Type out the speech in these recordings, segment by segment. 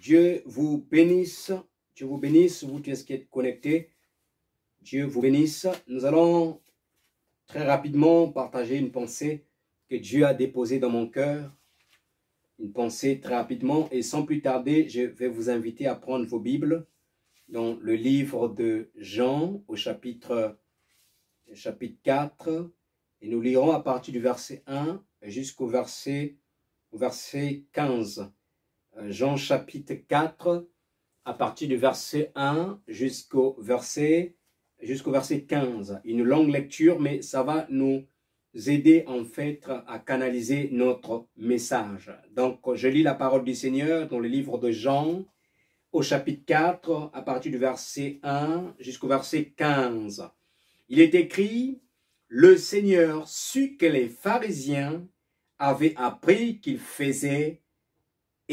Dieu vous bénisse. Dieu vous bénisse, vous tous qui êtes connectés. Dieu vous bénisse. Nous allons très rapidement partager une pensée que Dieu a déposée dans mon cœur. Une pensée très rapidement. Et sans plus tarder, je vais vous inviter à prendre vos Bibles dans le livre de Jean au chapitre 4. Et nous lirons à partir du verset 1 jusqu'au verset 15. Jean chapitre 4, à partir du verset 1 jusqu'au verset 15. Une longue lecture, mais ça va nous aider en fait à canaliser notre message. Donc, je lis la parole du Seigneur dans le livre de Jean, au chapitre 4, à partir du verset 1 jusqu'au verset 15. Il est écrit: le Seigneur sut que les pharisiens avaient appris qu'il faisait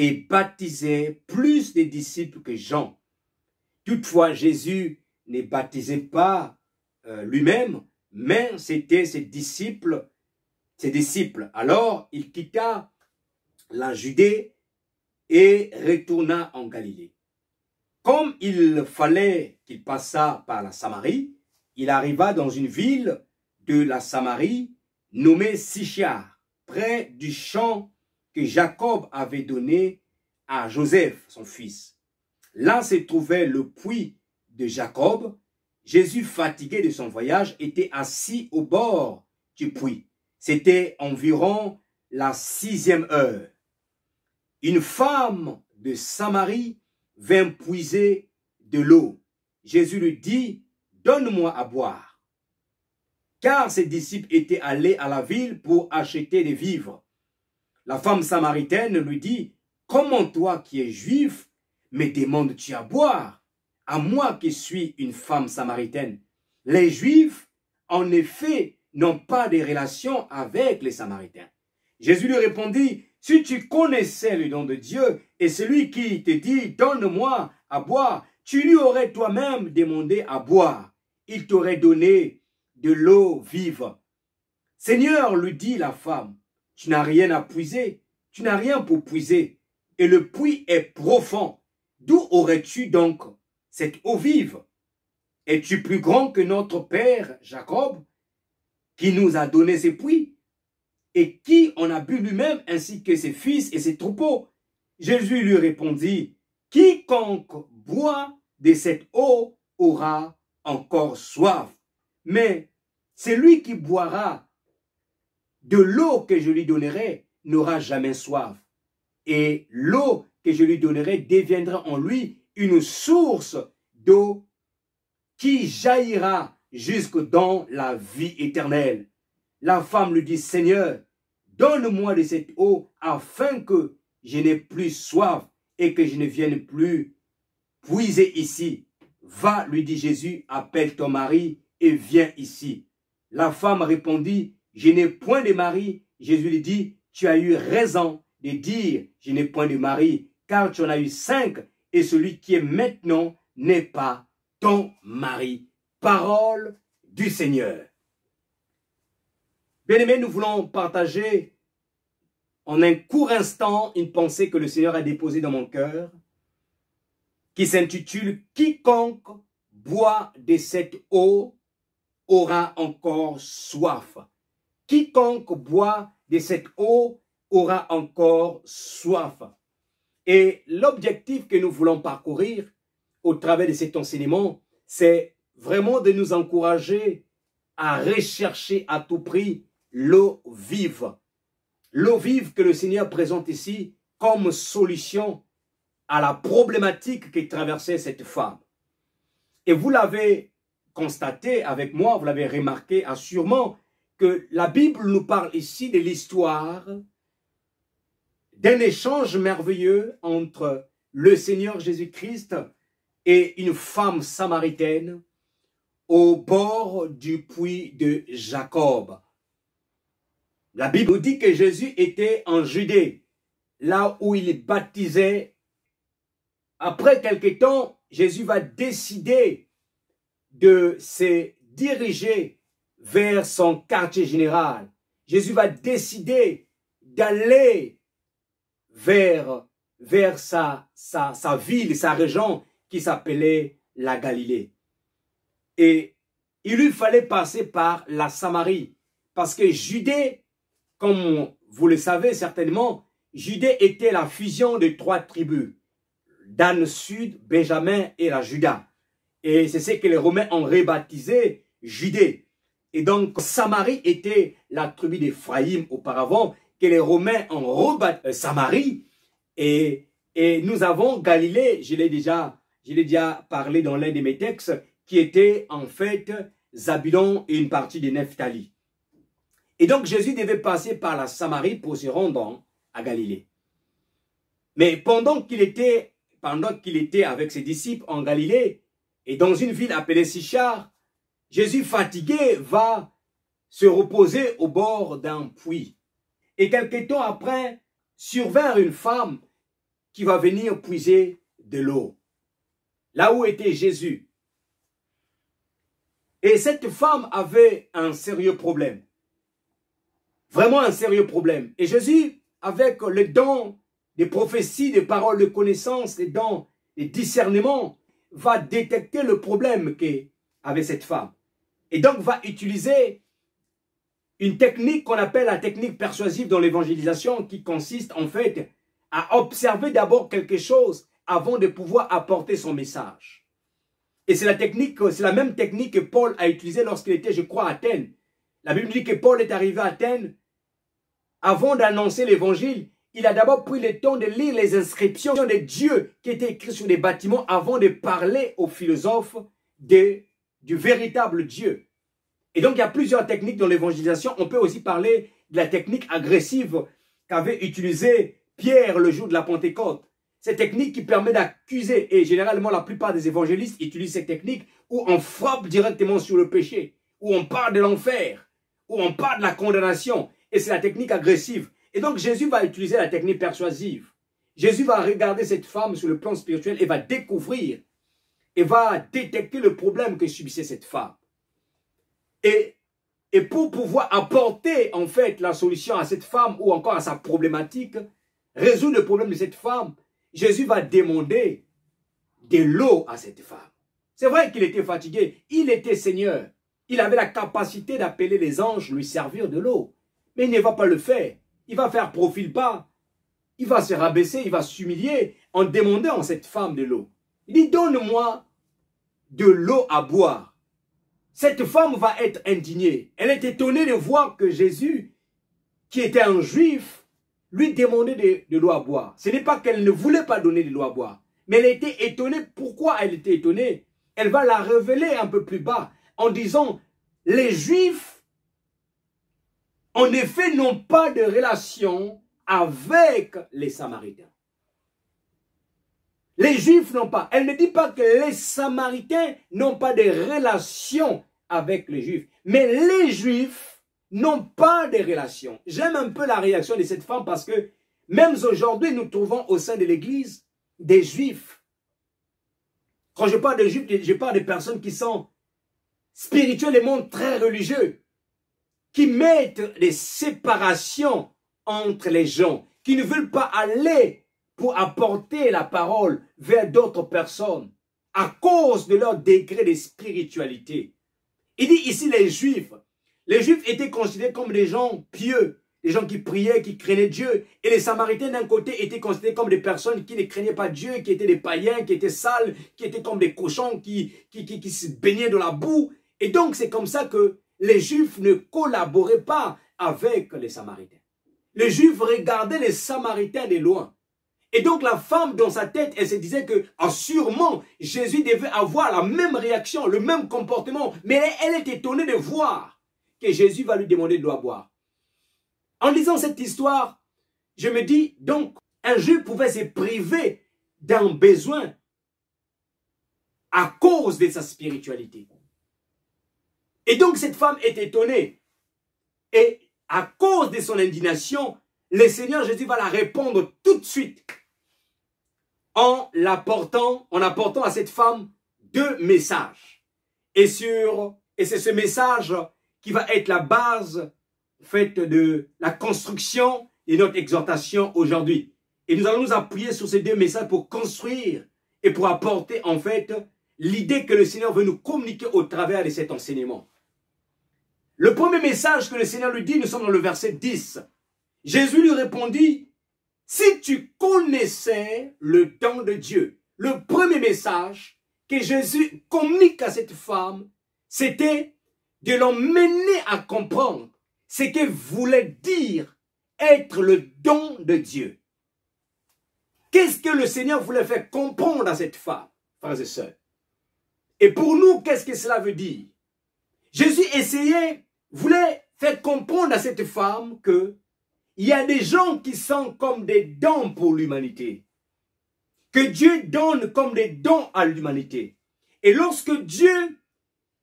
et baptisait plus de disciples que Jean. Toutefois, Jésus ne baptisait pas lui-même, mais c'était ses disciples. Alors, il quitta la Judée et retourna en Galilée. Comme il fallait qu'il passât par la Samarie, il arriva dans une ville de la Samarie nommée Sichar, près du champ que Jacob avait donné à Joseph, son fils. Là se trouvait le puits de Jacob. Jésus, fatigué de son voyage, était assis au bord du puits. C'était environ la 6e heure. Une femme de Samarie vint puiser de l'eau. Jésus lui dit: donne-moi à boire. Car ses disciples étaient allés à la ville pour acheter des vivres. La femme samaritaine lui dit: comment toi qui es juif me demandes-tu à boire, à moi qui suis une femme samaritaine? Les Juifs, en effet, n'ont pas de relation avec les Samaritains. Jésus lui répondit: si tu connaissais le don de Dieu et celui qui te dit donne-moi à boire, tu lui aurais toi-même demandé à boire. Il t'aurait donné de l'eau vive. Seigneur, lui dit la femme, tu n'as rien à puiser, tu n'as rien pour puiser, et le puits est profond. D'où aurais-tu donc cette eau vive? Es-tu plus grand que notre père Jacob, qui nous a donné ces puits, et qui en a bu lui-même, ainsi que ses fils et ses troupeaux? Jésus lui répondit: quiconque boit de cette eau aura encore soif, mais celui qui boira de l'eau que je lui donnerai n'aura jamais soif. Et l'eau que je lui donnerai deviendra en lui une source d'eau qui jaillira jusque dans la vie éternelle. La femme lui dit: Seigneur, donne-moi de cette eau afin que je n'ai plus soif et que je ne vienne plus puiser ici. Va, lui dit Jésus, appelle ton mari et viens ici. La femme répondit: je n'ai point de mari. Jésus lui dit: tu as eu raison de dire je n'ai point de mari, car tu en as eu 5 et celui qui est maintenant n'est pas ton mari. Parole du Seigneur. Bien-aimés, nous voulons partager en un court instant une pensée que le Seigneur a déposée dans mon cœur, qui s'intitule « Quiconque boit de cette eau aura encore soif ». Quiconque boit de cette eau aura encore soif. Et l'objectif que nous voulons parcourir au travers de cet enseignement, c'est vraiment de nous encourager à rechercher à tout prix l'eau vive. L'eau vive que le Seigneur présente ici comme solution à la problématique que traversait cette femme. Et vous l'avez constaté avec moi, vous l'avez remarqué assurément, que la Bible nous parle ici de l'histoire d'un échange merveilleux entre le Seigneur Jésus-Christ et une femme samaritaine au bord du puits de Jacob. La Bible nous dit que Jésus était en Judée, là où il baptisait. Après quelque temps, Jésus va décider de se diriger vers son quartier général. Jésus va décider d'aller vers vers sa ville, sa région qui s'appelait la Galilée. Et il lui fallait passer par la Samarie. Parce que Judée, comme vous le savez certainement, Judée était la fusion de 3 tribus. Dan Sud, Benjamin et la Juda. Et c'est ce que les Romains ont rebaptisé Judée. Et donc Samarie était la tribu d'Éphraïm auparavant, que les Romains ont rebaptisé Samarie. Et nous avons Galilée, je l'ai déjà parlé dans l'un de mes textes, qui était en fait Zabulon et une partie de Nephtali. Et donc Jésus devait passer par la Samarie pour se rendre à Galilée. Mais pendant qu'il était avec ses disciples en Galilée, et dans une ville appelée Sichar, Jésus fatigué va se reposer au bord d'un puits. Et quelque temps après, survint une femme qui va venir puiser de l'eau, là où était Jésus. Et cette femme avait un sérieux problème. Vraiment un sérieux problème. Et Jésus, avec le don des prophéties, des paroles de connaissance, les dons, les discernements, va détecter le problème qu'avait cette femme. Et donc va utiliser une technique qu'on appelle la technique persuasive dans l'évangélisation, qui consiste en fait à observer d'abord quelque chose avant de pouvoir apporter son message. Et c'est la même technique que Paul a utilisée lorsqu'il était, je crois, à Athènes. La Bible dit que Paul est arrivé à Athènes. Avant d'annoncer l'évangile, il a d'abord pris le temps de lire les inscriptions de Dieu qui étaient écrites sur des bâtiments avant de parler aux philosophes du véritable Dieu. Et donc, il y a plusieurs techniques dans l'évangélisation. On peut aussi parler de la technique agressive qu'avait utilisée Pierre le jour de la Pentecôte. Cette technique qui permet d'accuser, et généralement la plupart des évangélistes utilisent cette technique où on frappe directement sur le péché, où on parle de l'enfer, où on parle de la condamnation. Et c'est la technique agressive. Et donc Jésus va utiliser la technique persuasive. Jésus va regarder cette femme sur le plan spirituel et va découvrir et va détecter le problème que subissait cette femme. Et pour pouvoir apporter en fait la solution à cette femme ou encore à sa problématique, résoudre le problème de cette femme, Jésus va demander de l'eau à cette femme. C'est vrai qu'il était fatigué, il était Seigneur. Il avait la capacité d'appeler les anges lui servir de l'eau. Mais il ne va pas le faire. Il va faire profil bas. Il va se rabaisser, il va s'humilier en demandant à cette femme de l'eau. Il dit, donne-moi de l'eau à boire. Cette femme va être indignée. Elle est étonnée de voir que Jésus, qui était un juif, lui demandait de l'eau à boire. Ce n'est pas qu'elle ne voulait pas donner de l'eau à boire, mais elle était étonnée. Pourquoi elle était étonnée? Elle va la révéler un peu plus bas en disant, les Juifs, en effet, n'ont pas de relation avec les Samaritains. Les Juifs n'ont pas. Elle ne dit pas que les Samaritains n'ont pas de relation avec les Juifs. Mais les Juifs n'ont pas de relation. J'aime un peu la réaction de cette femme parce que même aujourd'hui, nous trouvons au sein de l'Église des Juifs. Quand je parle de Juifs, je parle de personnes qui sont spirituellement très religieux, qui mettent des séparations entre les gens, qui ne veulent pas aller pour apporter la parole vers d'autres personnes à cause de leur degré de spiritualité. Il dit ici les Juifs. Les Juifs étaient considérés comme des gens pieux, des gens qui priaient, qui craignaient Dieu. Et les Samaritains d'un côté étaient considérés comme des personnes qui ne craignaient pas Dieu, qui étaient des païens, qui étaient sales, qui étaient comme des cochons, qui se baignaient dans la boue. Et donc c'est comme ça que les Juifs ne collaboraient pas avec les Samaritains. Les Juifs regardaient les Samaritains de loin. Et donc la femme dans sa tête, elle se disait que sûrement Jésus devait avoir la même réaction, le même comportement. Mais elle est étonnée de voir que Jésus va lui demander de l'eau à boire. En lisant cette histoire, je me dis donc un Juif pouvait se priver d'un besoin à cause de sa spiritualité. Et donc cette femme est étonnée. Et à cause de son indignation, le Seigneur Jésus va la répondre tout de suite en apportant à cette femme 2 messages. Et c'est ce message qui va être la base en fait, de la construction de notre exhortation aujourd'hui. Et nous allons nous appuyer sur ces deux messages pour construire et pour apporter en fait l'idée que le Seigneur veut nous communiquer au travers de cet enseignement. Le premier message que le Seigneur lui dit, nous sommes dans le verset 10. Jésus lui répondit, « Si tu connaissais le temps de Dieu », le premier message que Jésus communique à cette femme, c'était de l'emmener à comprendre ce que voulait dire être le don de Dieu. Qu'est-ce que le Seigneur voulait faire comprendre à cette femme, frères et sœurs? Et pour nous, qu'est-ce que cela veut dire? Jésus voulait faire comprendre à cette femme que il y a des gens qui sont comme des dons pour l'humanité. Que Dieu donne comme des dons à l'humanité. Et lorsque Dieu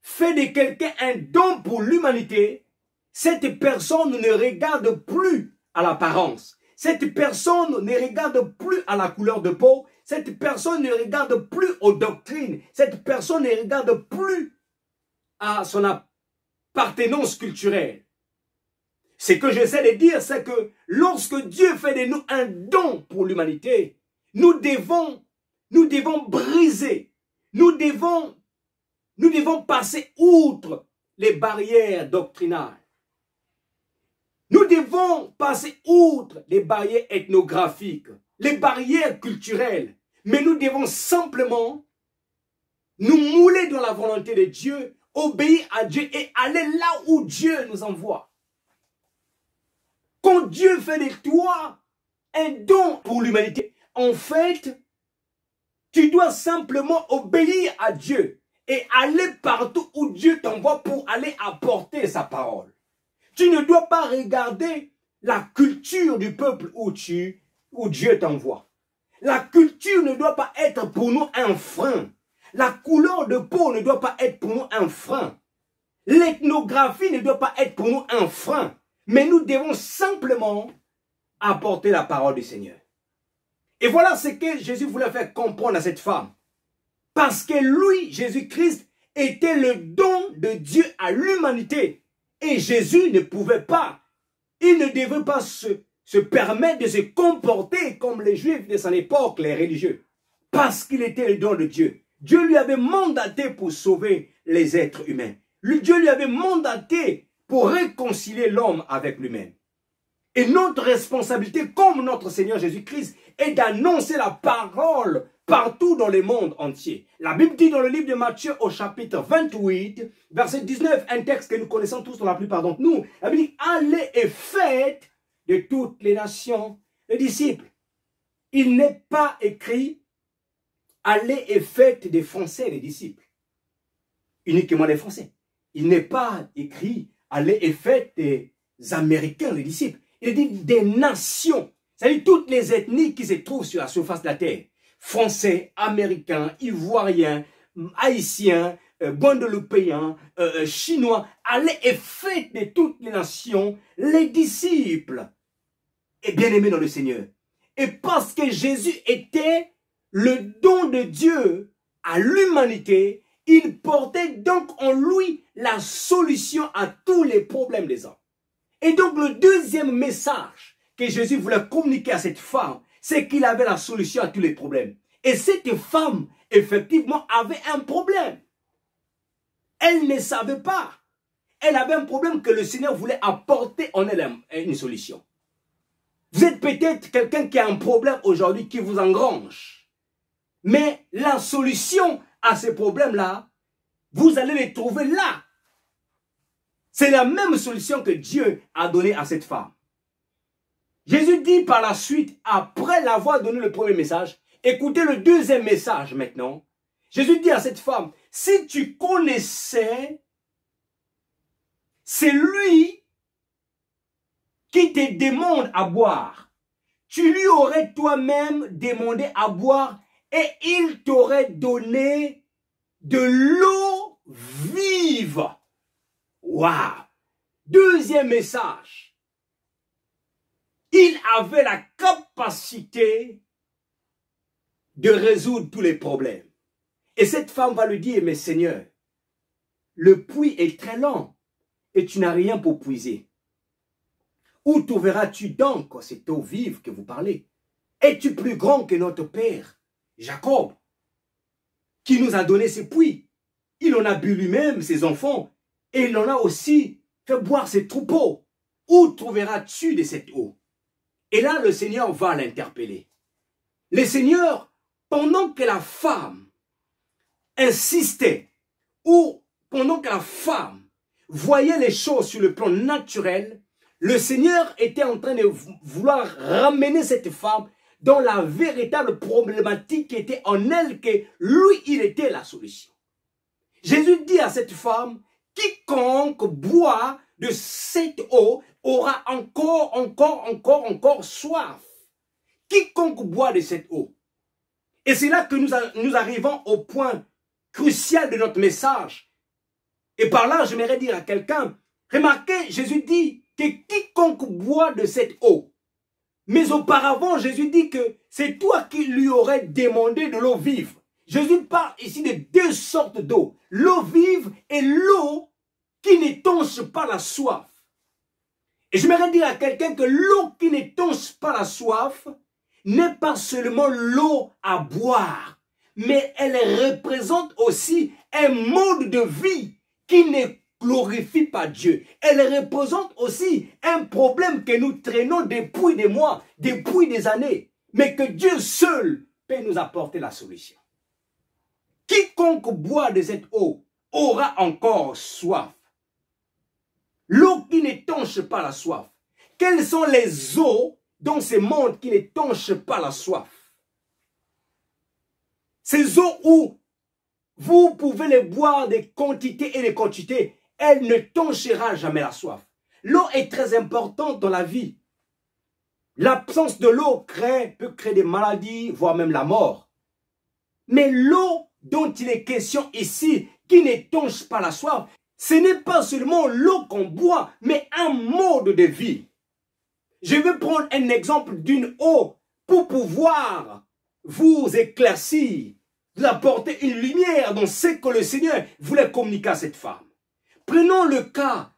fait de quelqu'un un don pour l'humanité, cette personne ne regarde plus à l'apparence. Cette personne ne regarde plus à la couleur de peau. Cette personne ne regarde plus aux doctrines. Cette personne ne regarde plus à son appartenance culturelle. Ce que j'essaie de dire, c'est que lorsque Dieu fait de nous un don pour l'humanité, nous devons briser, nous devons passer outre les barrières doctrinales. Nous devons passer outre les barrières ethnographiques, les barrières culturelles, mais nous devons simplement nous mouler dans la volonté de Dieu, obéir à Dieu et aller là où Dieu nous envoie. Quand Dieu fait de toi un don pour l'humanité, en fait, tu dois simplement obéir à Dieu et aller partout où Dieu t'envoie pour aller apporter sa parole. Tu ne dois pas regarder la culture du peuple où Dieu t'envoie. La culture ne doit pas être pour nous un frein. La couleur de peau ne doit pas être pour nous un frein. L'ethnographie ne doit pas être pour nous un frein. Mais nous devons simplement apporter la parole du Seigneur. Et voilà ce que Jésus voulait faire comprendre à cette femme. Parce que lui, Jésus-Christ, était le don de Dieu à l'humanité. Et Jésus ne pouvait pas, il ne devait pas se permettre de se comporter comme les Juifs de son époque, les religieux. Parce qu'il était le don de Dieu. Dieu lui avait mandaté pour sauver les êtres humains. Dieu lui avait mandaté pour réconcilier l'homme avec lui-même. Et notre responsabilité, comme notre Seigneur Jésus-Christ, est d'annoncer la parole partout dans le monde entier. La Bible dit dans le livre de Matthieu au chapitre 28, verset 19, un texte que nous connaissons tous dans la plupart d'entre nous. La Bible dit, allez et faites de toutes les nations les disciples. Il n'est pas écrit, allez et faites des Français les disciples. Uniquement des Français. Il n'est pas écrit, allez et faites des Américains les disciples. Il dit des nations. C'est-à-dire toutes les ethnies qui se trouvent sur la surface de la terre. Français, Américains, Ivoiriens, Haïtiens, Guadeloupéens, Chinois. Allez et faites de toutes les nations les disciples. Et bien-aimés dans le Seigneur. Et parce que Jésus était le don de Dieu à l'humanité, il portait donc en lui la solution à tous les problèmes des hommes. Et donc le deuxième message que Jésus voulait communiquer à cette femme, c'est qu'il avait la solution à tous les problèmes. Et cette femme, effectivement, avait un problème. Elle ne savait pas. Elle avait un problème que le Seigneur voulait apporter en elle une solution. Vous êtes peut-être quelqu'un qui a un problème aujourd'hui qui vous engrange. Mais la solution à ces problèmes-là, vous allez les trouver là. C'est la même solution que Dieu a donnée à cette femme. Jésus dit par la suite, après l'avoir donné le premier message, écoutez le deuxième message maintenant. Jésus dit à cette femme, si tu connaissais, c'est lui qui te demande à boire. Tu lui aurais toi-même demandé à boire et il t'aurait donné de l'eau vive. Waouh! Deuxième message. Il avait la capacité de résoudre tous les problèmes. Et cette femme va lui dire, mais Seigneur, le puits est très long et tu n'as rien pour puiser. Où trouveras-tu donc cette eau vive que vous parlez? es-tu plus grand que notre père Jacob, qui nous a donné ses puits? Il en a bu lui-même, ses enfants, et il en a aussi fait boire ses troupeaux. Où trouveras-tu de cette eau? Et là, le Seigneur va l'interpeller. Le Seigneur, pendant que la femme insistait, ou pendant que la femme voyait les choses sur le plan naturel, le Seigneur était en train de vouloir ramener cette femme dans la véritable problématique qui était en elle, que lui, il était la solution. Jésus dit à cette femme, quiconque boit de cette eau aura encore soif. Quiconque boit de cette eau. Et c'est là que nous arrivons au point crucial de notre message. Et par là, j'aimerais dire à quelqu'un, remarquez, Jésus dit que quiconque boit de cette eau. Mais auparavant, Jésus dit que c'est toi qui lui aurais demandé de l'eau vive. Jésus parle ici de deux sortes d'eau. L'eau vive et l'eau qui n'étanche pas la soif. Et j'aimerais dire à quelqu'un que l'eau qui n'étanche pas la soif n'est pas seulement l'eau à boire, mais elle représente aussi un mode de vie qui ne glorifie pas Dieu. Elle représente aussi un problème que nous traînons depuis des mois, depuis des années, mais que Dieu seul peut nous apporter la solution. Quiconque boit de cette eau aura encore soif. L'eau qui n'étanche pas la soif. Quelles sont les eaux dans ce monde qui n'étanchent pas la soif? Ces eaux où vous pouvez les boire des quantités et des quantités, elle ne tanchera jamais la soif. L'eau est très importante dans la vie. L'absence de l'eau peut créer des maladies, voire même la mort. Mais l'eau dont il est question ici, qui n'étanche pas la soif, ce n'est pas seulement l'eau qu'on boit, mais un mode de vie. Je vais prendre un exemple d'une eau pour pouvoir vous éclaircir, vous apporter une lumière dans ce que le Seigneur voulait communiquer à cette femme. Prenons le cas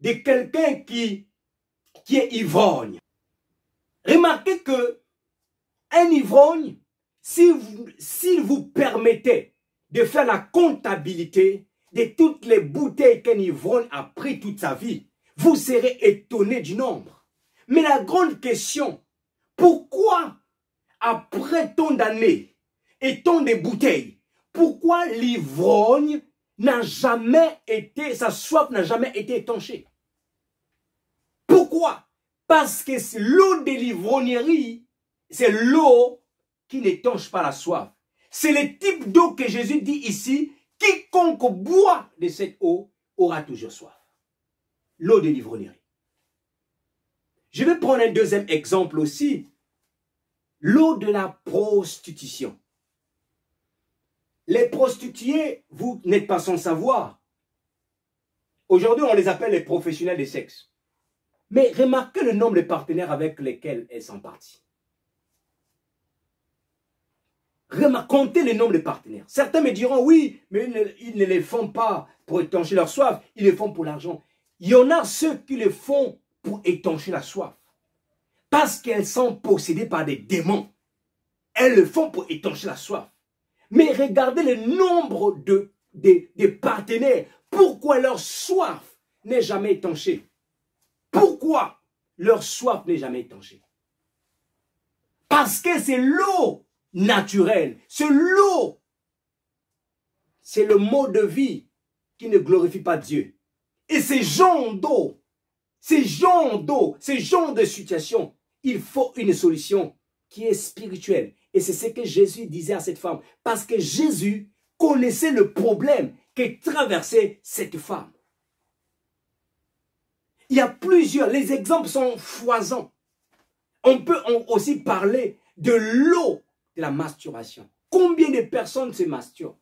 de quelqu'un qui est ivrogne. Remarquez que un ivrogne, s'il vous permettait de faire la comptabilité de toutes les bouteilles qu'un ivrogne a pris toute sa vie, vous serez étonné du nombre. Mais la grande question, pourquoi après tant d'années et tant de bouteilles, pourquoi l'ivrogne n'a jamais été, sa soif n'a jamais été étanchée? Pourquoi? Parce que l'eau de l'ivrognerie, c'est l'eau qui n'étanche pas la soif. C'est le type d'eau que Jésus dit ici, quiconque boit de cette eau aura toujours soif. L'eau de l'ivrognerie. Je vais prendre un deuxième exemple aussi. L'eau de la prostitution. Les prostituées, vous n'êtes pas sans savoir. Aujourd'hui, on les appelle les professionnels des sexes. Mais remarquez le nombre de partenaires avec lesquels elles sont parties. Comptez le nombre de partenaires. Certains me diront, oui, mais ils ne les font pas pour étancher leur soif, ils le font pour l'argent. Il y en a ceux qui le font pour étancher la soif. Parce qu'elles sont possédées par des démons. Elles le font pour étancher la soif. Mais regardez le nombre de partenaires. Pourquoi leur soif n'est jamais étanchée? Pourquoi leur soif n'est jamais étanchée? Parce que c'est l'eau naturelle. C'est l'eau. C'est le mode de vie qui ne glorifie pas Dieu. Et ces genres d'eau, ces genres de situation, il faut une solution qui est spirituelle. Et c'est ce que Jésus disait à cette femme. Parce que Jésus connaissait le problème que traversait cette femme. Il y a plusieurs, les exemples sont foisons. On peut aussi parler de l'eau de la masturbation. Combien de personnes se masturbent?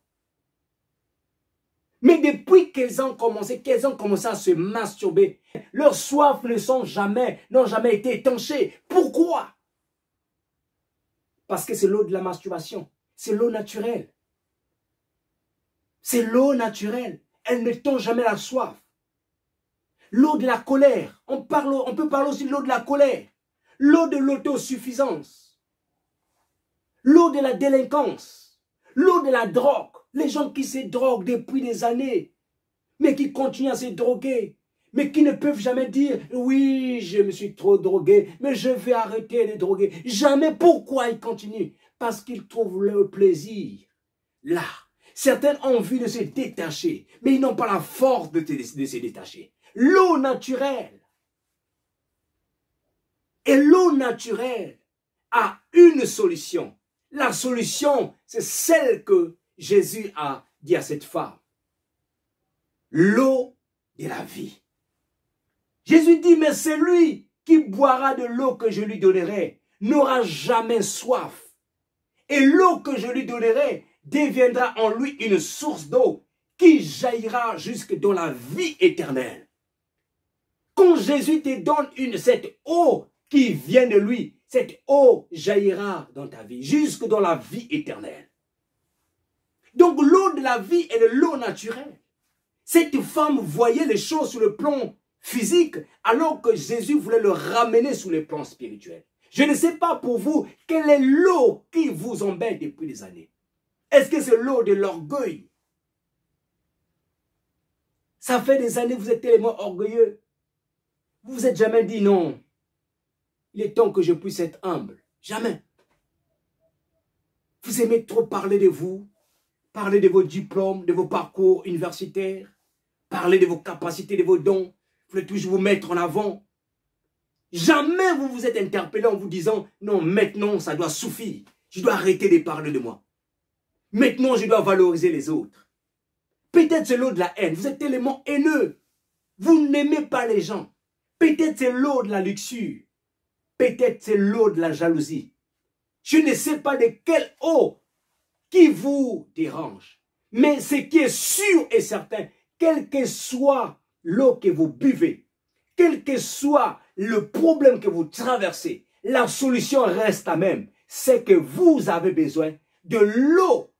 Mais depuis qu'elles ont commencé à se masturber, leurs soifs n'ont jamais été étanchées. Pourquoi? Parce que c'est l'eau de la masturbation. C'est l'eau naturelle. C'est l'eau naturelle. Elle ne tend jamais la soif. L'eau de la colère. On peut parler aussi de l'eau de la colère. L'eau de l'autosuffisance. l'eau de la délinquance, l'eau de la drogue, les gens qui se droguent depuis des années, mais qui continuent à se droguer, mais qui ne peuvent jamais dire « Oui, je me suis trop drogué, mais je vais arrêter de droguer. » Jamais. Pourquoi ils continuent? Parce qu'ils trouvent le plaisir là. Certains ont envie de se détacher, mais ils n'ont pas la force de se détacher. L'eau naturelle. Et l'eau naturelle a une solution. La solution, c'est celle que Jésus a dit à cette femme. L'eau de la vie. Jésus dit, mais celui qui boira de l'eau que je lui donnerai n'aura jamais soif. Et l'eau que je lui donnerai deviendra en lui une source d'eau qui jaillira jusque dans la vie éternelle. Quand Jésus te donne cette eau qui vient de lui, cette eau jaillira dans ta vie, jusque dans la vie éternelle. Donc l'eau de la vie est de l'eau naturelle. Cette femme voyait les choses sur le plan physique, alors que Jésus voulait le ramener sur le plan spirituel. Je ne sais pas pour vous, quelle est l'eau qui vous embête depuis des années. Est-ce que c'est l'eau de l'orgueil? Ça fait des années que vous êtes tellement orgueilleux. Vous vous êtes jamais dit non. Il est temps que je puisse être humble. Jamais. Vous aimez trop parler de vous, parler de vos diplômes, de vos parcours universitaires, parler de vos capacités, de vos dons. Vous voulez toujours vous mettre en avant. Jamais vous vous êtes interpellé en vous disant non, maintenant ça doit suffire. Je dois arrêter de parler de moi. Maintenant je dois valoriser les autres. Peut-être c'est l'eau de la haine. Vous êtes tellement haineux. Vous n'aimez pas les gens. Peut-être c'est l'eau de la luxure. Peut-être c'est l'eau de la jalousie. Je ne sais pas de quelle eau qui vous dérange. Mais ce qui est sûr et certain, quel que soit l'eau que vous buvez, quel que soit le problème que vous traversez, la solution reste la même. C'est que vous avez besoin de l'eau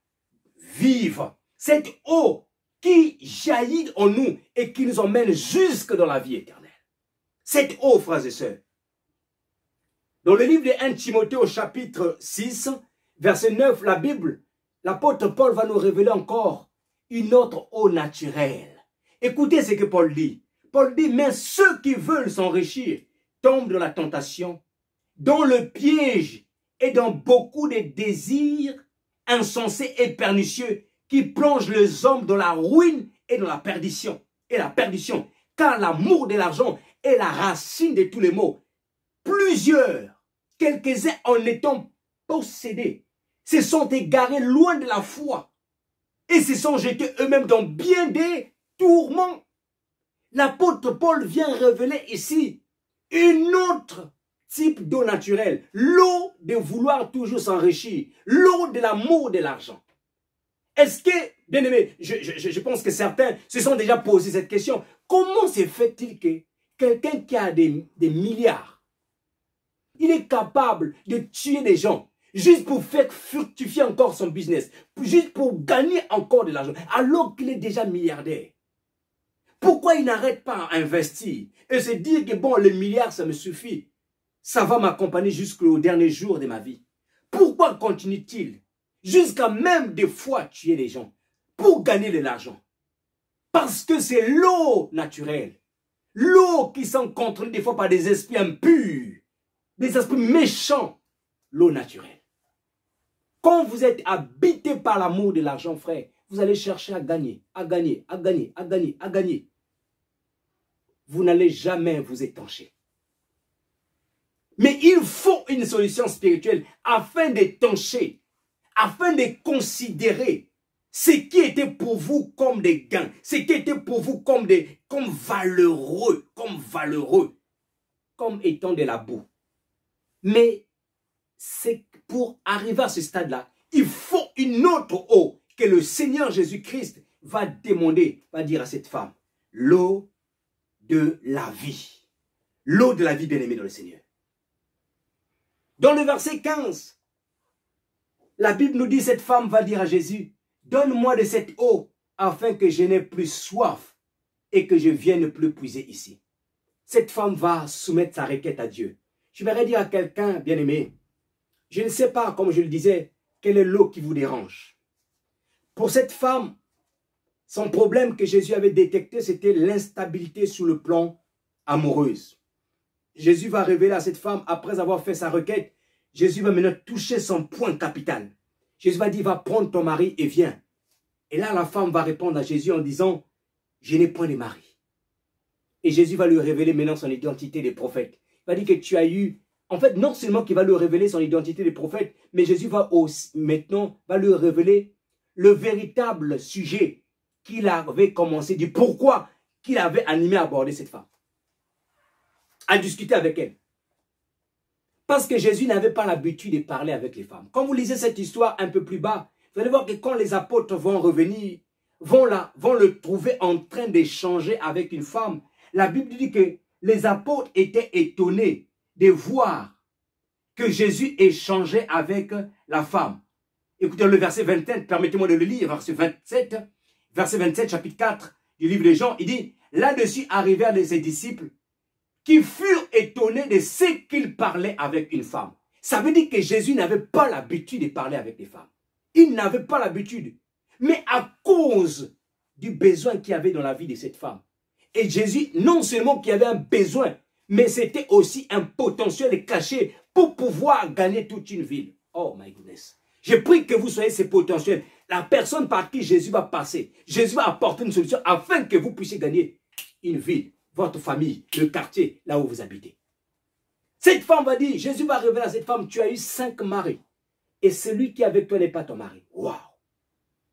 vive. Cette eau qui jaillit en nous et qui nous emmène jusque dans la vie éternelle. Cette eau, frères et sœurs. Dans le livre de 1 Timothée au chapitre 6, verset 9, la Bible, l'apôtre Paul va nous révéler encore une autre eau naturelle. Écoutez ce que Paul dit. Paul dit, mais ceux qui veulent s'enrichir tombent dans la tentation, dans le piège et dans beaucoup de désirs insensés et pernicieux qui plongent les hommes dans la ruine et dans la perdition. Car l'amour de l'argent est la racine de tous les maux. Plusieurs, quelques-uns en étant possédés, se sont égarés loin de la foi et se sont jetés eux-mêmes dans bien des tourments. L'apôtre Paul vient révéler ici une autre type d'eau naturelle, l'eau de vouloir toujours s'enrichir, l'eau de l'amour de l'argent. Est-ce que, bien aimé, je pense que certains se sont déjà posé cette question, comment se fait-il que quelqu'un qui a des milliards, il est capable de tuer des gens juste pour faire fructifier encore son business, juste pour gagner encore de l'argent, alors qu'il est déjà milliardaire? Pourquoi il n'arrête pas à investir et se dire que bon, les milliards, ça me suffit, ça va m'accompagner jusqu'au dernier jour de ma vie? Pourquoi continue-t-il jusqu'à même des fois tuer les gens pour gagner de l'argent? Parce que c'est l'eau naturelle, l'eau qui sont contrôlée des fois par des esprits impurs, des esprits méchants, l'eau naturelle. Quand vous êtes habité par l'amour de l'argent, frère, vous allez chercher à gagner, à gagner, à gagner, à gagner, à gagner. Vous n'allez jamais vous étancher. Mais il faut une solution spirituelle afin d'étancher, afin de considérer ce qui était pour vous comme des gains, ce qui était pour vous comme valeureux, comme étant de la boue. Mais c'est pour arriver à ce stade-là, il faut une autre eau que le Seigneur Jésus-Christ va demander, va dire à cette femme, l'eau de la vie. L'eau de la vie, bien-aimée dans le Seigneur. Dans le verset 15, la Bible nous dit, cette femme va dire à Jésus, donne-moi de cette eau afin que je n'ai plus soif et que je vienne plus puiser ici. Cette femme va soumettre sa requête à Dieu. Je vais dire à quelqu'un, bien-aimé, je ne sais pas, comme je le disais, quelle est l'eau qui vous dérange? Pour cette femme, son problème que Jésus avait détecté, c'était l'instabilité sur le plan amoureux. Jésus va révéler à cette femme, après avoir fait sa requête, Jésus va maintenant toucher son point capital. Jésus va dire, va prendre ton mari et viens. Et là, la femme va répondre à Jésus en disant, je n'ai point de mari. Et Jésus va lui révéler maintenant son identité des prophètes. Il va dire que tu as eu, en fait, non seulement qu'il va lui révéler son identité des prophètes, mais Jésus va aussi, maintenant, va lui révéler le véritable sujet qu'il avait commencé, du pourquoi qu'il avait animé à aborder cette femme. À discuter avec elle. Parce que Jésus n'avait pas l'habitude de parler avec les femmes. Quand vous lisez cette histoire un peu plus bas, vous allez voir que quand les apôtres vont revenir, vont le trouver en train d'échanger avec une femme, la Bible dit que les apôtres étaient étonnés de voir que Jésus échangeait avec la femme. Écoutez le verset 27, permettez-moi de le lire, verset 27, chapitre 4 du livre de Jean, il dit, là-dessus arrivèrent ses disciples qui furent étonnés de ce qu'il parlait avec une femme. Ça veut dire que Jésus n'avait pas l'habitude de parler avec les femmes. Il n'avait pas l'habitude. Mais à cause du besoin qu'il y avait dans la vie de cette femme. Et Jésus, non seulement qu'il y avait un besoin, mais c'était aussi un potentiel caché pour pouvoir gagner toute une ville. Oh my goodness. Je prie que vous soyez ces potentiels. La personne par qui Jésus va passer. Jésus va apporter une solution afin que vous puissiez gagner une ville, votre famille, le quartier, là où vous habitez. Cette femme va dire, Jésus va révéler à cette femme, tu as eu 5 maris. Et celui qui est avec toi n'est pas ton mari. Waouh!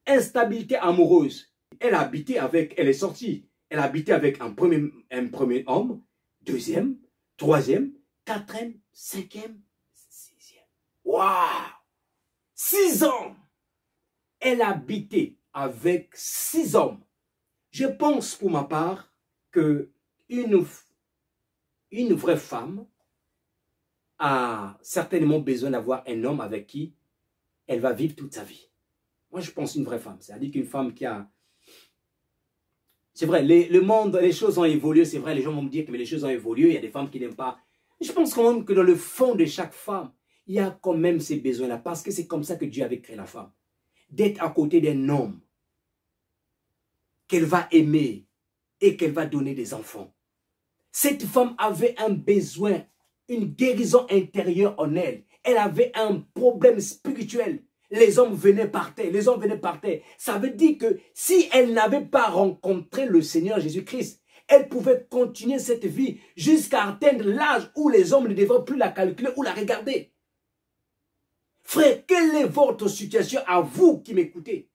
Instabilité amoureuse. Elle a habité avec, elle est sortie. Elle a habité avec un premier homme, deuxième, troisième, quatrième, cinquième, sixième. Waouh! 6 hommes. Elle a habité avec 6 hommes. Je pense pour ma part que une vraie femme a certainement besoin d'avoir un homme avec qui elle va vivre toute sa vie. Moi, je pense une vraie femme. C'est-à-dire qu'une femme qui a... C'est vrai, le monde, les choses ont évolué. C'est vrai, les gens vont me dire que les choses ont évolué. Il y a des femmes qui n'aiment pas. Je pense quand même que dans le fond de chaque femme, il y a quand même ces besoins-là. Parce que c'est comme ça que Dieu avait créé la femme. D'être à côté d'un homme qu'elle va aimer et qu'elle va donner des enfants. Cette femme avait un besoin, une guérison intérieure en elle. Elle avait un problème spirituel. Les hommes venaient par terre, les hommes venaient par terre. Ça veut dire que si elle n'avait pas rencontré le Seigneur Jésus-Christ, elle pouvait continuer cette vie jusqu'à atteindre l'âge où les hommes ne devaient plus la calculer ou la regarder. Frère, quelle est votre situation à vous qui m'écoutez?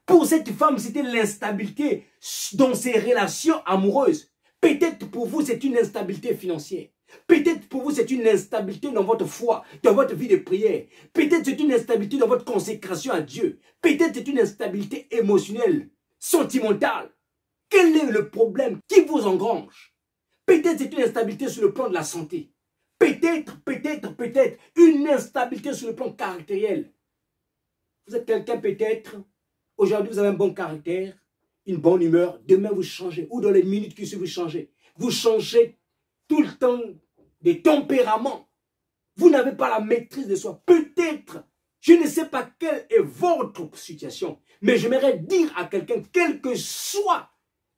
Pour cette femme, c'était l'instabilité dans ses relations amoureuses. Peut-être pour vous, c'est une instabilité financière. Peut-être pour vous, c'est une instabilité dans votre foi, dans votre vie de prière. Peut-être c'est une instabilité dans votre consécration à Dieu. Peut-être c'est une instabilité émotionnelle, sentimentale. Quel est le problème qui vous engrange? Peut-être c'est une instabilité sur le plan de la santé. Peut-être une instabilité sur le plan caractériel. Vous êtes quelqu'un peut-être, aujourd'hui vous avez un bon caractère, une bonne humeur, demain vous changez, ou dans les minutes qui suivent vous changez. Vous changez tout le temps de tempérament. Vous n'avez pas la maîtrise de soi. Peut-être, je ne sais pas quelle est votre situation, mais j'aimerais dire à quelqu'un, quelle que soit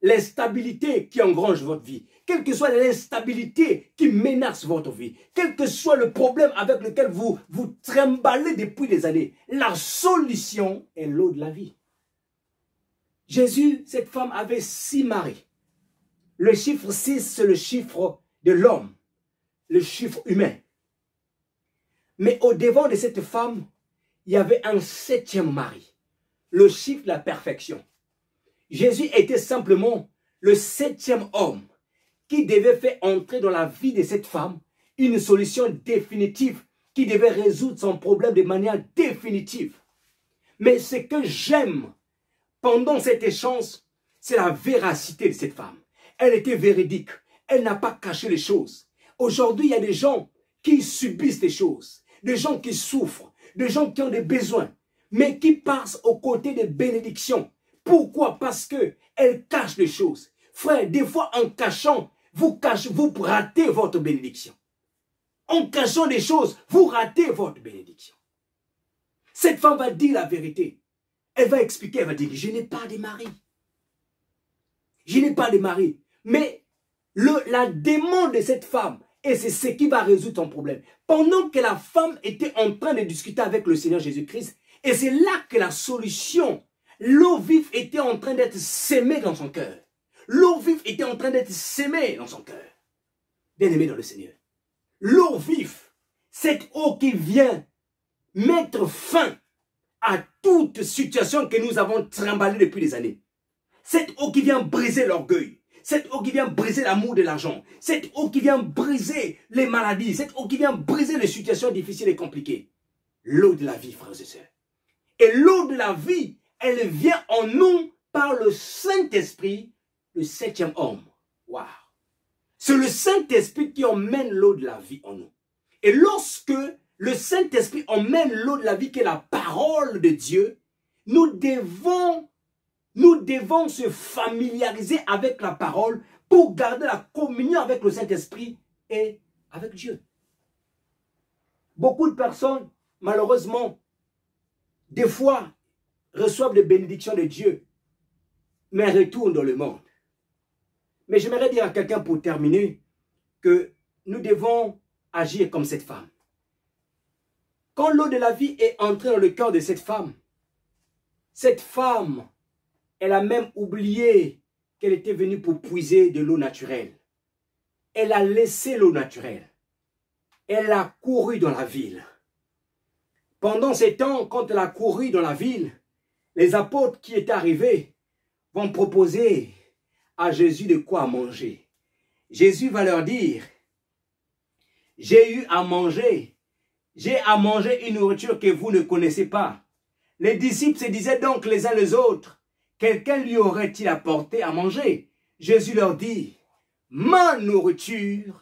l'instabilité qui engrange votre vie, quelle que soit l'instabilité qui menace votre vie, quel que soit le problème avec lequel vous vous trimballez depuis des années, la solution est l'eau de la vie. Jésus, cette femme avait 6 maris. Le chiffre 6, c'est le chiffre de l'homme, le chiffre humain. Mais au-devant de cette femme, il y avait un 7e mari, le chiffre de la perfection. Jésus était simplement le 7e homme qui devait faire entrer dans la vie de cette femme une solution définitive qui devait résoudre son problème de manière définitive. Mais ce que j'aime pendant cet échange, c'est la véracité de cette femme. Elle était véridique. Elle n'a pas caché les choses. Aujourd'hui, il y a des gens qui subissent des choses, des gens qui souffrent, des gens qui ont des besoins, mais qui passent aux côtés des bénédictions. Pourquoi? Parce qu'elles cachent les choses. Frère, des fois en cachant, vous ratez votre bénédiction. En cachant des choses, vous ratez votre bénédiction. Cette femme va dire la vérité. Elle va expliquer, elle va dire, je n'ai pas de mari. Je n'ai pas de mari. Mais la demande de cette femme, et c'est ce qui va résoudre ton problème. Pendant que la femme était en train de discuter avec le Seigneur Jésus-Christ, et c'est là que la solution, l'eau vive était en train d'être sémée dans son cœur. L'eau vive était en train d'être sémée dans son cœur. Bien-aimé dans le Seigneur. L'eau vive, cette eau qui vient mettre fin à toute situation que nous avons trimballée depuis des années. Cette eau qui vient briser l'orgueil. Cette eau qui vient briser l'amour de l'argent. Cette eau qui vient briser les maladies. Cette eau qui vient briser les situations difficiles et compliquées. L'eau de la vie, frères et sœurs. Et l'eau de la vie, elle vient en nous par le Saint-Esprit, le 7e homme. Waouh! C'est le Saint-Esprit qui emmène l'eau de la vie en nous. Et lorsque le Saint-Esprit emmène l'eau de la vie, qui est la parole de Dieu, nous devons se familiariser avec la parole pour garder la communion avec le Saint-Esprit et avec Dieu. Beaucoup de personnes, malheureusement, des fois, reçoivent les bénédictions de Dieu, mais retournent dans le monde. Mais j'aimerais dire à quelqu'un pour terminer que nous devons agir comme cette femme. Quand l'eau de la vie est entrée dans le cœur de cette femme, elle a même oublié qu'elle était venue pour puiser de l'eau naturelle. Elle a laissé l'eau naturelle. Elle a couru dans la ville. Pendant ces temps, quand elle a couru dans la ville, les apôtres qui étaient arrivés vont proposer à Jésus de quoi manger. Jésus va leur dire, j'ai eu à manger, j'ai à manger une nourriture que vous ne connaissez pas. Les disciples se disaient donc les uns les autres, quelqu'un lui aurait-il apporté à manger? Jésus leur dit, ma nourriture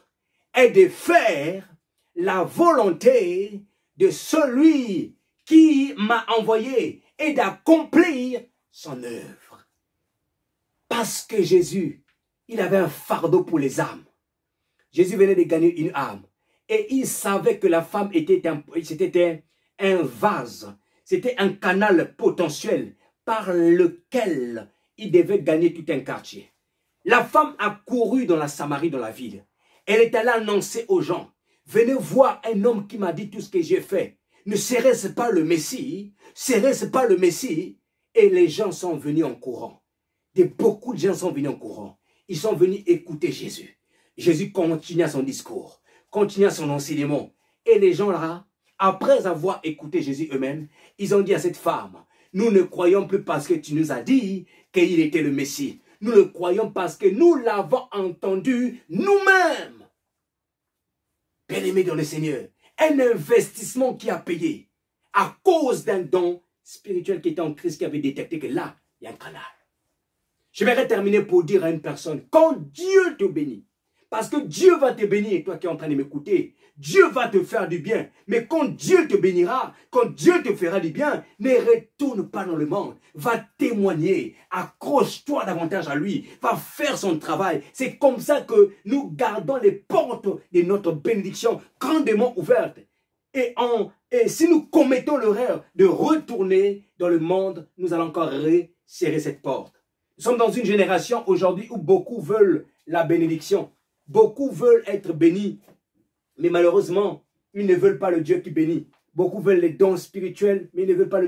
est de faire la volonté de celui qui m'a envoyé et d'accomplir son œuvre. Parce que Jésus, il avait un fardeau pour les âmes. Jésus venait de gagner une âme. Et il savait que la femme c'était un vase, c'était un canal potentiel par lequel il devait gagner tout un quartier. La femme a couru dans la Samarie, dans la ville. Elle est allée annoncer aux gens, venez voir un homme qui m'a dit tout ce que j'ai fait. Ne serait-ce pas le Messie? Serait-ce pas le Messie? Et les gens sont venus en courant. Beaucoup de gens sont venus en courant. Ils sont venus écouter Jésus. Jésus continua son discours, continua son enseignement. Et les gens là, après avoir écouté Jésus eux-mêmes, ils ont dit à cette femme, nous ne croyons plus parce que tu nous as dit qu'il était le Messie. Nous le croyons parce que nous l'avons entendu nous-mêmes. Bien-aimés dans le Seigneur, un investissement qui a payé à cause d'un don spirituel qui était en Christ, qui avait détecté que là, il y a un canal. Je vais terminer pour dire à une personne, quand Dieu te bénit, parce que Dieu va te bénir, toi qui es en train de m'écouter, Dieu va te faire du bien. Mais quand Dieu te bénira, quand Dieu te fera du bien, ne retourne pas dans le monde. Va témoigner, accroche-toi davantage à lui, va faire son travail. C'est comme ça que nous gardons les portes de notre bénédiction grandement ouvertes. Et si nous commettons l'erreur de retourner dans le monde, nous allons encore resserrer cette porte. Nous sommes dans une génération aujourd'hui où beaucoup veulent la bénédiction. Beaucoup veulent être bénis. Mais malheureusement, ils ne veulent pas le Dieu qui bénit. Beaucoup veulent les dons spirituels, mais ils ne veulent pas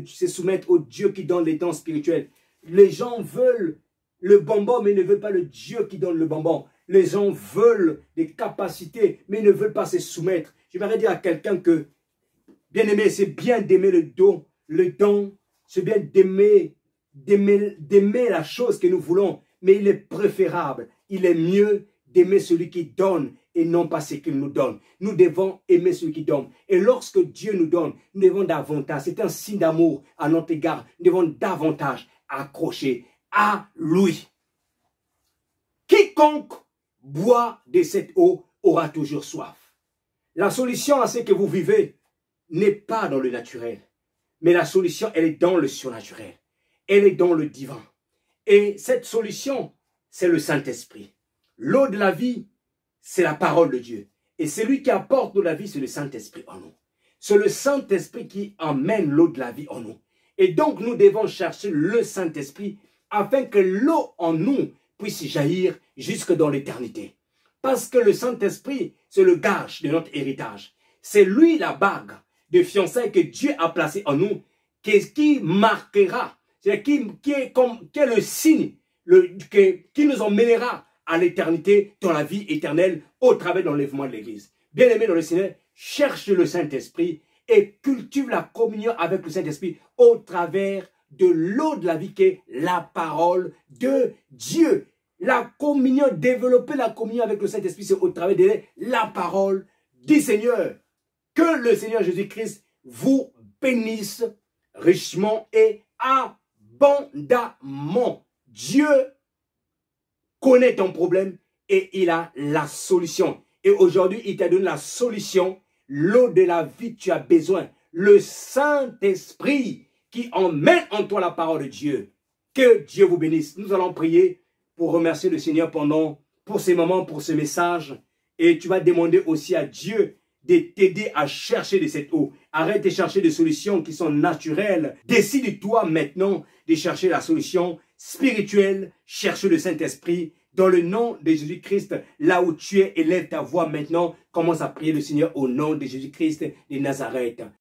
se soumettre au Dieu qui donne les dons spirituels. Les gens veulent le bonbon, mais ils ne veulent pas le Dieu qui donne le bonbon. Les gens veulent des capacités, mais ils ne veulent pas se soumettre. Je vais dire à quelqu'un que, bien aimé, c'est bien d'aimer le don, c'est bien d'aimer la chose que nous voulons, mais il est préférable, il est mieux d'aimer celui qui donne et non pas ce qu'il nous donne. Nous devons aimer celui qui donne. Et lorsque Dieu nous donne, nous devons davantage, c'est un signe d'amour à notre égard, nous devons davantage accrocher à lui. Quiconque boit de cette eau aura toujours soif. La solution à ce que vous vivez n'est pas dans le naturel, mais la solution, elle est dans le surnaturel. Elle est dans le divin. Et cette solution, c'est le Saint-Esprit. L'eau de la vie, c'est la parole de Dieu. Et celui qui apporte de la vie, c'est le Saint-Esprit en nous. C'est le Saint-Esprit qui emmène l'eau de la vie en nous. Et donc, nous devons chercher le Saint-Esprit afin que l'eau en nous puisse jaillir jusque dans l'éternité. Parce que le Saint-Esprit, c'est le gage de notre héritage. C'est lui la bague de fiançailles que Dieu a placée en nous, qui marquera, qui est le signe qui nous emmènera à l'éternité, dans la vie éternelle, au travers de l'enlèvement de l'Église. Bien-aimé dans le Seigneur, cherche le Saint-Esprit et cultive la communion avec le Saint-Esprit au travers de l'eau de la vie qui est la parole de Dieu. La communion, développer la communion avec le Saint-Esprit, c'est au travers de la parole du Seigneur. Que le Seigneur Jésus-Christ vous bénisse richement et abondamment. Dieu connaît ton problème et il a la solution. Et aujourd'hui, il t'a donné la solution. L'eau de la vie, tu as besoin. Le Saint-Esprit qui emmène en toi la parole de Dieu. Que Dieu vous bénisse. Nous allons prier pour remercier le Seigneur pour ces moments, pour ce message. Et tu vas demander aussi à Dieu de t'aider à chercher de cette eau. Arrête de chercher des solutions qui sont naturelles. Décide-toi maintenant de chercher la solution spirituelle. Cherche le Saint-Esprit. Dans le nom de Jésus-Christ, là où tu es, élève ta voix maintenant. Commence à prier le Seigneur au nom de Jésus-Christ de Nazareth.